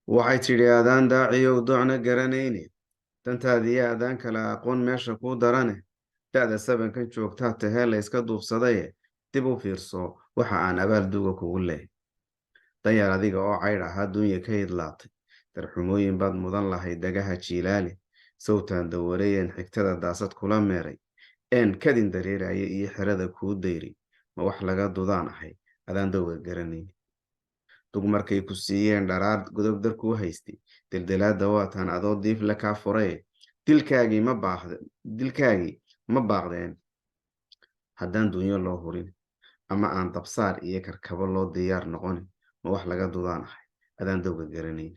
waxay tidhi adaan daaciyow docna garanayne dantaadiyo adaan kala aqoon meesha kuu darane da'da sabankan joogtaa tahee layska duubsadaye dib u fiirso waxa aan abaalduga kugu leehay danyar adiga oo caydh ahaa dunya ka idlaatay darxumooyin baad mudan lahay dagaha jiilaale sawtaan dawareeyeen xigtada daasad kula meeray een kadin dareeraya iyo xerada kuu dayray ma wax laga dudaan ahay adaan dowga garanayn dug markay ku siiyeen dharaar godob darkuu haystay dildalaadda waataan adoo diifle kaa furaye dilkaagii ma baaqdeen haddaan dunyo loo hurin ama aan dabsaar iyo karkabo loo diyaar noqonin ma wax laga dudaan ahay adaan dowga garanayn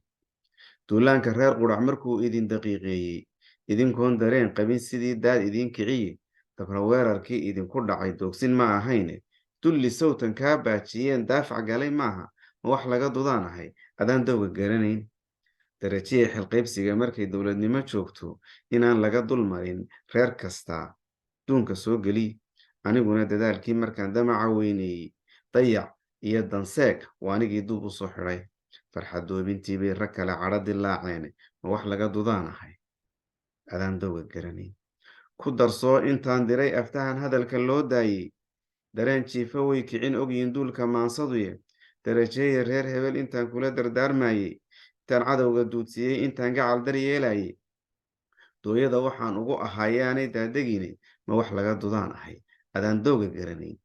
duulaanka reer qudhac markuu idin daqiiqeeyey idinkoon dareen qabin sidii daad idiin kiciye dabra weerarkii idinku dhacay doogsin ma ahayne dulli sawtan kaa baajiyeen daafac galay maaha ma wax laga dudaan ahay adaan dowga garanayn darajiya xilqaybsiga markay dowladnimo joogto inaan laga dulmarin reer kastaa duunka soo geliy aniguna dadaalkii markaan damaca weyneeyey dayac iyo danseeg waa anigii duub u soo xidhay farxadoobintii bay rag kale cadho dilaaceene ma wax laga dudaan ahay adaan dowga garanayn ku darsoo intaan diray aftahan hadalka loo daayey dareen jiifa way kicin ogyiin duulka maansaduye darajeeye reer hebel intaan kula dardaarmayey intaan cadowga duudsiyey intaan gacal dar yeelayey dooyada waxaan ugu ahaayaanay daadegine ma wax laga dudaan ahay adaan dowga garanayn